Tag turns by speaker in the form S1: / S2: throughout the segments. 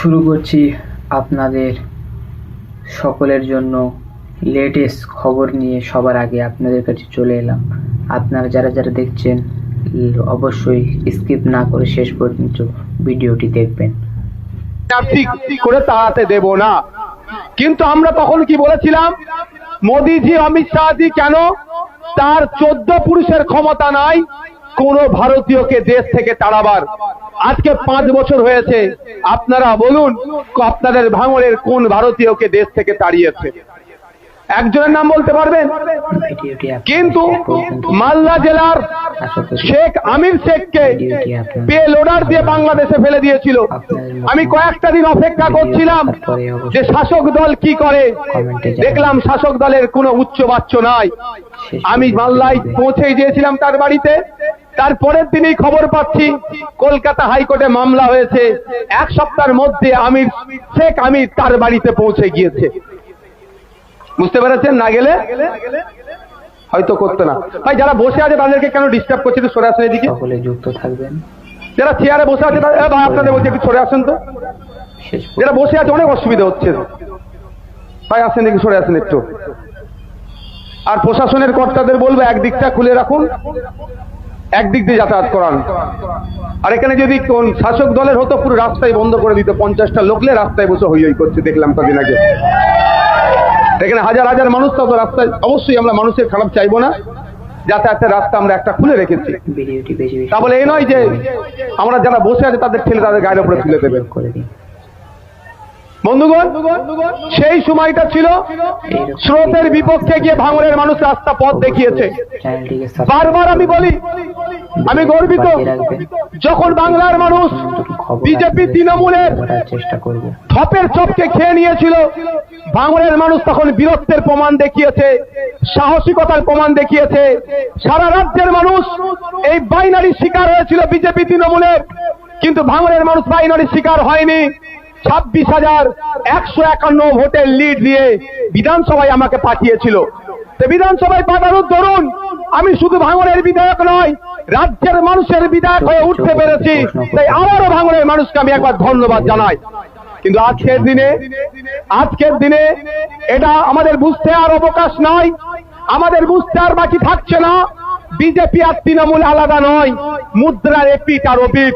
S1: শুরু করছি আপনাদের সকলের জন্য লেটেস্ট খবর নিয়ে সবার আগে আপনাদের কাছে চলে এলাম। আপনারা যারা যারা দেখছেন অবশ্যই স্কিপ না করে শেষ পর্যন্ত ভিডিওটি দেখবেন।
S2: করে তাড়াতে দেব না, কিন্তু আমরা তখন কি বলেছিলাম, মোদিজি অমিত শাহজি কেন তার 14 পুরুষের ক্ষমতা নাই কোন ভারতীয়কে দেশ থেকে তাড়াবার। আজকে 5 বছর হয়েছে, আপনারা বলুন আপনাদের ভাঙড়ের কোন ভারতীয়কে দেশ থেকে তাড়িয়েছে? একজনের নাম বলতে পারবেন? কিন্তু মালদা জেলার শেখ আমির শেখকে পে লোডার দিয়ে বাংলাদেশে ফেলে দিয়েছিল। আমি কয়েকটা দিন অপেক্ষা করছিলাম যে শাসক দল কি করে, দেখলাম শাসক দলের কোনো উচ্চবাচ্য নাই। আমি মালদায় পৌঁছে গিয়েছিলাম তার বাড়িতে, তারপরের দিনই খবর পাচ্ছি কলকাতা হাইকোর্টে মামলা হয়েছে, 1 সপ্তাহের মধ্যে শেখ আমির তার বাড়িতে পৌঁছে গিয়েছে। বুঝতে পেরেছেন? না গেলে হয়তো করতো না। ভাই যারা বসে আছে তাদেরকে কেন ডিস্টার্ব করছে? একটু সরে আসেন এদিকে।
S1: সকলে যুক্ত থাকবেন।
S2: যারা চেয়ারে বসে আছে ভাই আপনাদের বলছি একটু সরে আসেন তো। যারা বসে আছে অনেক অসুবিধা হচ্ছে, ভাই আসেন একটু সরে আসেন একটু। আর প্রশাসনের কর্তাদের বলবো একদিকটা খুলে রাখুন, একদিক দিয়ে যাতায়াত করান। আর এখানে যদি কোন শাসক দলের হতো পুরো রাস্তায় বন্ধ করে দিত, 50টা লোকলে রাস্তায় বসে হই হই করছে, দেখলাম কদিন আগে। এখানে হাজার হাজার মানুষ তো রাস্তায়, অবশ্যই আমরা মানুষের খারাপ চাইবো না, যাতায়াতের রাস্তা আমরা একটা খুলে রেখেছি। তাহলে এই নয় যে আমরা যারা বসে আছে তাদের ঠেলে তাদের গায়ের উপরে তুলে দেবে। বন্ধুগণ, সেই সময়টা ছিল স্রোতের বিপক্ষে গিয়ে ভাঙড়ের মানুষ রাস্তা পথ দেখিয়েছে। বারবার আমি বলি, আমি গর্বিত যখন বাংলার মানুষ বিজেপি তৃণমূলের থপের চপকে খেয়ে নিয়েছিল, ভাঙড়ের মানুষ তখন বীরত্বের প্রমাণ দেখিয়েছে, সাহসিকতার প্রমাণ দেখিয়েছে। সারা রাজ্যের মানুষ এই বাইনারির শিকার হয়েছিল বিজেপি তৃণমূলের, কিন্তু ভাঙড়ের মানুষ বাইনারির শিকার হয়নি। 26,151 ভোটের লিড দিয়ে বিধানসভায় আমাকে পাঠিয়েছিল। বিধানসভায় পাঠানোর দরুন আমি শুধু ভাঙড়ের বিধায়ক নয়, রাজ্যের মানুষের বিধায়ক হয়ে উঠতে পেরেছি। তাই আবারও ভাঙড়ের মানুষকে আমি একবার ধন্যবাদ জানাই। কিন্তু আজকের দিনে এটা আমাদের বুঝতে আর অবকাশ নয়, আমাদের বুঝতে আর বাকি থাকছে না। বিজেপি আর তৃণমূল আলাদা নয়, মুদ্রার এপিঠ আর ওপিঠ।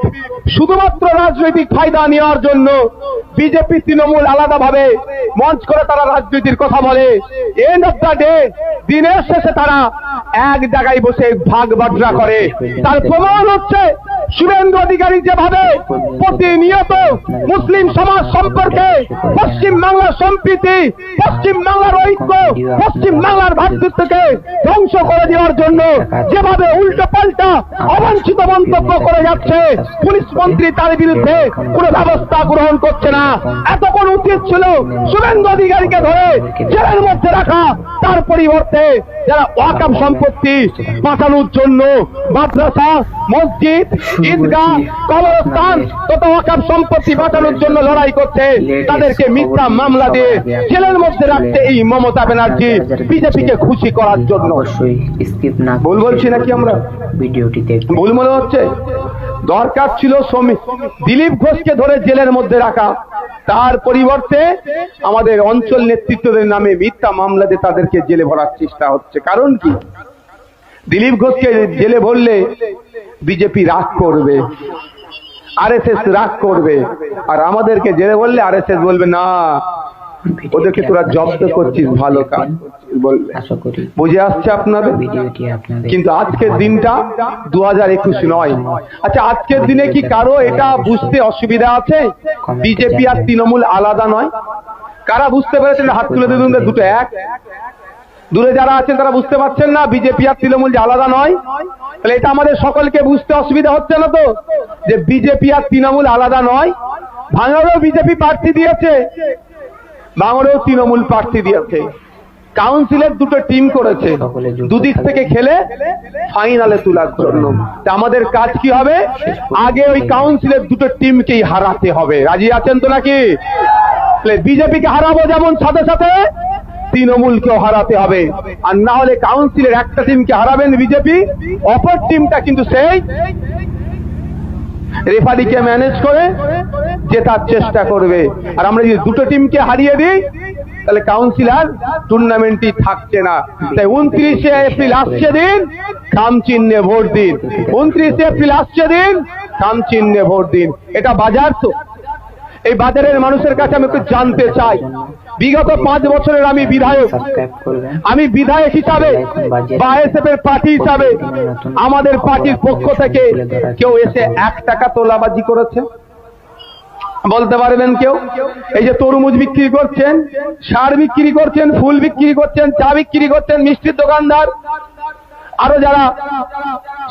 S2: শুধুমাত্র রাজনৈতিক ফায়দা নেওয়ার জন্য বিজেপি তৃণমূল আলাদাভাবে মঞ্চ করে তারা রাজনীতির কথা বলে। এন্ড অফ দ্য ডে, দিনের শেষে তারা এক জায়গায় বসে ভাগ বাটরা করে। তার প্রমাণ হচ্ছে শুভেন্দু অধিকারী যেভাবে প্রতিনিয়ত মুসলিম সমাজ সম্পর্কে, পশ্চিম বাংলার সম্প্রীতি, পশ্চিম বাংলার ঐক্য, পশ্চিম বাংলার ভ্রাতৃত্বকে ধ্বংস করে দেওয়ার জন্য যেভাবে উল্টো পাল্টা অবাঞ্ছিত মন্তব্য করে যাচ্ছে, পুলিশ মন্ত্রী তার বিরুদ্ধে কোন ব্যবস্থা গ্রহণ করছে না। এতক্ষণ উচিত ছিল শুভেন্দু অধিকারীকে ধরে জেলের মধ্যে রাখা, তার পরিবর্তে যারা ওয়াকফ সম্পত্তি বাঁচানোর জন্য মাদ্রাসা, মসজিদ, ঈদগাহ, কবরস্থান তথা ওয়াকফ সম্পত্তি বাঁচানোর জন্য লড়াই করছে, তাদেরকে মিথ্যা মামলা দিয়ে জেলের মধ্যে রাখতে এই মমতা ব্যানার্জি বিজেপিকে খুশি করার জন্য। ভুল বলছি নাকি আমরা?
S1: ভিডিওটিতে
S2: ভুল মনে হচ্ছে? দরকার ছিল দিলীপ ঘোষকে ধরে জেলের মধ্যে রাখা, তার পরিবর্তে আমাদের অঞ্চল নেতৃত্বদের নামে মিথ্যা মামলা দিয়ে তাদেরকে জেলে ভরার চেষ্টা হচ্ছে। কারণ কি? দিলীপ ঘোষকে জেলে ভরলে বিজেপি রাগ করবে, আরএসএস রাগ করবে, আর আমাদেরকে জেলে বললে আরএসএস বলবে না, ওদেরকে তোরা জব্দ করছিস, ভালো কাজ বলবে। বুঝে আসছে আপনাদের? কিন্তু আজকের দিনটা 2021 নয়। আচ্ছা, আজকের দিনে কি কারো এটা বুঝতে অসুবিধা আছে বিজেপি আর তৃণমূল আলাদা নয়? কারা বুঝতে পেরেছেন? হাত তুলে দিন। দুটো এক। দূরে যারা আছেন তারা বুঝতে পারছেন না বিজেপি আর তৃণমূল যে আলাদা নয়? তাহলে এটা আমাদের সকলকে বুঝতে অসুবিধা হচ্ছে না তো, যে বিজেপি আর তৃণমূল আলাদা নয়? ভাঙড়েও বিজেপি প্রার্থী দিয়েছে, ভাঙড়েও তৃণমূল প্রার্থী দিয়েছে। কাউন্সিলের দুটো টিম করেছে, দুদিক থেকে খেলে ফাইনালে তোলার জন্য। আমাদের কাজ কি হবে? আগে ওই কাউন্সিলের দুটো টিমকেই হারাতে হবে। রাজি আছেন তো নাকি? বিজেপিকে হারাবো যেমন, সাথে সাথে তৃণমূলকেও হারাতে হবে। আর না হলে কাউন্সিলের একটা টিমকে হারাবেন বিজেপি, অপর টিমটা কিন্তু সেই রেফারিকে ম্যানেজ করে জেতার চেষ্টা করবে। আর আমরা যদি দুটো টিমকে হারিয়ে দিই তাহলে কাউন্সিলর টুর্নামেন্টই থাকছে না। তাই 29শে এপ্রিল আসছে দিন, খাম চিহ্নে ভোট দিন। 29শে এপ্রিল আসছে দিন, খাম চিহ্নে ভোট দিন। এটা বাজার তো, এই বাজারের মানুষের কাছে আমি একটু জানতে চাই, বিগত 5 বছরের আমি বিধায়ক, আমি বিধায়ক হিসাবে বা আইএসএফ এর পার্টি হিসাবে আমাদের পার্টির পক্ষ থেকে কেউ এসে 1 টাকা তোলাবাজি করেছে? বলতে পারবেন কেউ? এই যে তরমুজ বিক্রি করছেন, সার বিক্রি করছেন, ফুল বিক্রি করছেন, চা বিক্রি করছেন, মিষ্টির দোকানদার, আরো যারা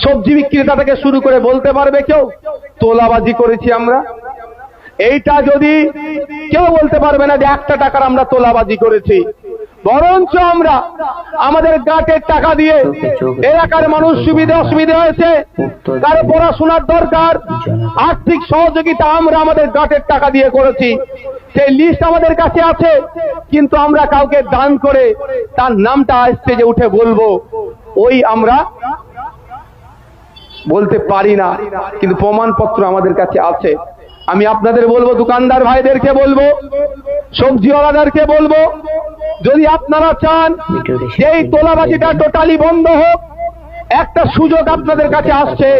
S2: সবজি বিক্রেতা থেকে শুরু করে, বলতে পারবে কেউ তোলাবাজি করেছি আমরা? এইটা যদি কেউ বলতে পারবে না যে 1 টাকার আমরা তোলাবাজি করেছি। বরঞ্চ আমরা আমাদের গাঁটের টাকা দিয়ে এলাকার মানুষ সুবিধা অসুবিধা হয়েছে, কারো পড়াশোনার দরকার, আর্থিক সহযোগিতা আমরা আমাদের গাঁটের টাকা দিয়ে করেছি। সেই লিস্ট আমাদের কাছে আছে, কিন্তু আমরা কাউকে দান করে তার নামটা স্টেজে উঠে বলবো, ওই আমরা বলতে পারি না, কিন্তু প্রমাণপত্র আমাদের কাছে আছে। আমি আপনাদের বলবো, দোকানদার ভাইদেরকে বলবো, সবজিওয়ালাদেরকে বলবো, যদি আপনারা চান এই তোলাবাজিটা টোটালি বন্ধ হোক, একটা সুযোগ আপনাদের কাছে আসছে,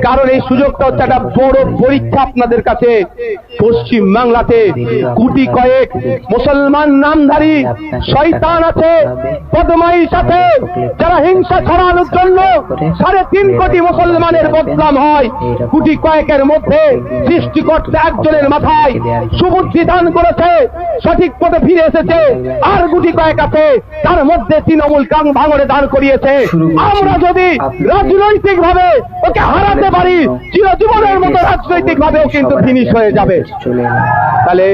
S2: কারণ এই সুযোগটা হচ্ছে একটা বড় পরীক্ষা আপনাদের কাছে। পশ্চিম বাংলাতে কোটি কয়েক মুসলমান নামধারী শয়তান আছে, বদমাইশ আছে, যারা হিংসা ছড়ানোর জন্য 3.5 কোটি মুসলমানের বদনাম হয়। কোটি কয়েকের মধ্যে সৃষ্টিকর্তা একজনের মাথায় সুবুদ্ধি দান করেছে, সঠিক পথে ফিরে এসেছে। আর কোটি কয়েক আছে, তার মধ্যে তৃণমূল ভাঙড়ে দাঁড় করিয়েছে। আমরা যদি রাজনৈতিক ভাবে ওকে হারাতে পারি, চিরজীবনের মতো রাজনৈতিক ভাবেও কিন্তু ফিনিশ হয়ে যাবে। তাহলে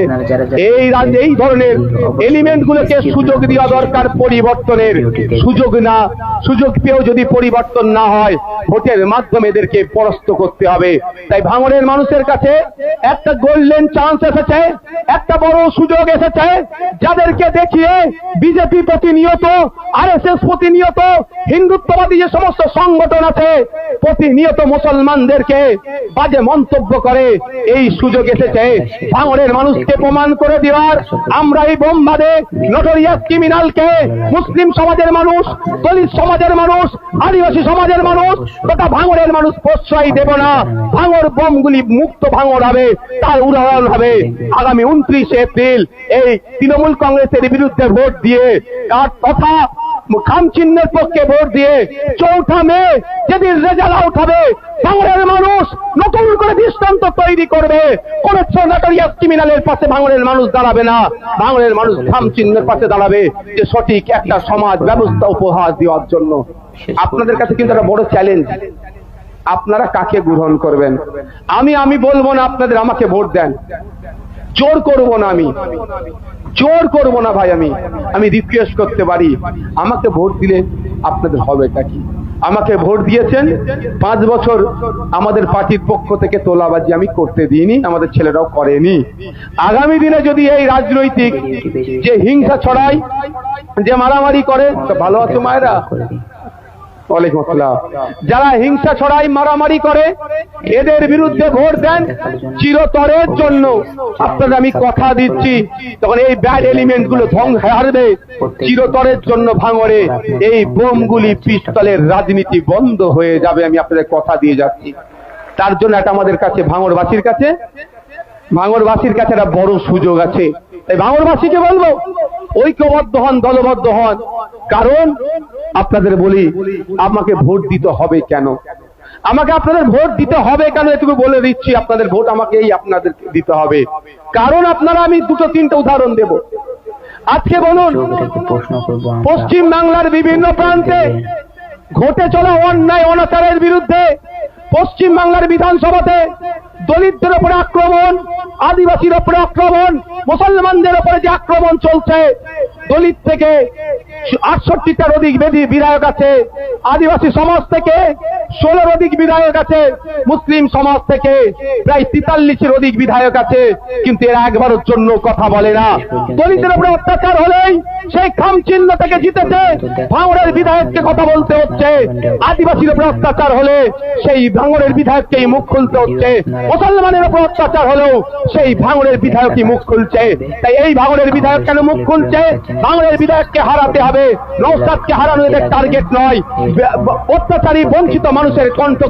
S2: এই ধরনের এলিমেন্ট গুলোকে সুযোগ দেওয়া দরকার পরিবর্তনের। সুযোগ পেয়েও যদি পরিবর্তন না হয়, ভোটের মাধ্যমে এদেরকে পরাস্ত করতে হবে। তাই ভাঙড়ের মানুষের কাছে একটা গোল্ডেন চান্স এসেছে, একটা বড় সুযোগ এসেছে, যাদেরকে দেখিয়ে বিজেপি প্রতিনিয়ত, আরএসএস প্রতিনিয়ত, হিন্দুত্ববাদী যে সমস্ত সংগঠন আছে প্রতিনিয়ত মুসলমানদেরকে বাজে মন্তব্য করে। এই সুযোগ এসেছে ভাঙড়ের মানুষকে প্রমাণ করে দেওয়ার। আমরা এই বোমবাদে নটোরিয়াস ক্রিমিনালকে মুসলিম সমাজের মানুষ, দলিত সমাজের মানুষ, আদিবাসী সমাজের মানুষ তথা ভাঙড়ের মানুষ প্রশ্রয় দেব না। ভাঙড় বোমগুলি মুক্ত ভাঙড় হবে, তার উদাহরণ হবে আগামী 29শে এপ্রিল এই তৃণমূল কংগ্রেসের বিরুদ্ধে ভোট দিয়ে, তথা খাম চিহ্নের পক্ষে ভোট দিয়ে 4 মে যেদিন রেজাল্ট আউট হবে, ভাঙড়ের মানুষ নতুন করে দৃষ্টান্ত তৈরি করবে। কোন নটোরিয়াস ক্রিমিনালের পাশে ভাঙড়ের মানুষ দাঁড়াবে না, ভাঙড়ের মানুষ খাম চিহ্নের পাশে দাঁড়াবে, যে সঠিক একটা সমাজ ব্যবস্থা উপহার দেওয়ার জন্য। আপনাদের কাছে কিন্তু একটা বড় চ্যালেঞ্জ, আপনারা কাকে গ্রহণ করবেন? আমি বলবো না আপনাদের আমাকে ভোট দেন, জোর করবো না, আমি জোর করবো না ভাই। আমি রিকোয়েস্ট করতে পারি, আমাকে ভোট দিলে আপনাদের হবেটা কি? আমাকে ভোট দিয়েছেন, 5 বছর আমাদের পার্টির পক্ষ থেকে তোলাবাজি আমি করতে দিইনি, আমাদের ছেলেরাও করেনি। আগামী দিনে যদি এই রাজনৈতিক যে হিংসা ছড়ায়, যে মারামারি করে, তো ভালো আছো মায়েরা? ওয়ালাইকুম আসসালাম। যারা হিংসা ছড়ায়, মারামারি করে, এদের বিরুদ্ধে ভোট দেন চিরতরের জন্য। আপনাদের আমি কথা দিচ্ছি, তখন এই ব্যাড এলিমেন্ট গুলো ধ্বংস হারবে চিরতরের জন্য। ভাঙড়ে এই বোমগুলি, পিস্তলের রাজনীতি বন্ধ হয়ে যাবে, আমি আপনাদের কথা দিয়ে যাচ্ছি। তার জন্য একটা আমাদের কাছে ভাঙড়বাসীর কাছে একটা বড় সুযোগ আছে। তাই ভাঙড়বাসীকে বলবো, ঐক্যবদ্ধ হন, দলবদ্ধ হন। কারণ আপনাদের বলি, আমাকে ভোট দিতে হবে কেন? আমাকে আপনাদের ভোট দিতে হবে কেন এটুকু বলে দিচ্ছি। আপনাদের ভোট আমাকে আপনাদের দিতে হবে, কারণ আপনারা, আমি 2-3টা উদাহরণ দেব। আজকে বলুন, পশ্চিম বাংলার বিভিন্ন প্রান্তে ঘটে চলা অন্যায় অনাচারের বিরুদ্ধে পশ্চিম বাংলার বিধানসভাতে দলিতদের উপরে আক্রমণ, আদিবাসীর উপরে আক্রমণ, মুসলমানদের উপরে যে আক্রমণ চলছে, দলিত থেকে 68টার অধিক বিধায়ক আছে, আদিবাসী সমাজ থেকে 16-র অধিক বিধায়ক আছে, মুসলিম সমাজ থেকে প্রায় 43-এর অধিক বিধায়ক আছে, কিন্তু এরা একবারের জন্য কথা বলে না। দলিতের উপরে অত্যাচার হলেই সেই খাম চিহ্ন থেকে জিতেছে, ভাঙড়ের বিধায়ককে কথা বলতে হচ্ছে। আদিবাসীর উপরে অত্যাচার হলে সেই ভাঙড়ের বিধায়ককেই মুখ খুলতে হচ্ছে। মুসলমানের উপর অত্যাচার হলেও সেই ভাঙড়ের বিধায়কই মুখ খুলছে। তাই এই ভাঙড়ের বিধায়ক কেন মুখ খুলছে? ভাঙড়ের বিধায়ককে হারাতে হবে। নওশাদকে হারানো এদের টার্গেট নয়, অত্যাচারী বঞ্চিত মানুষের কণ্ঠ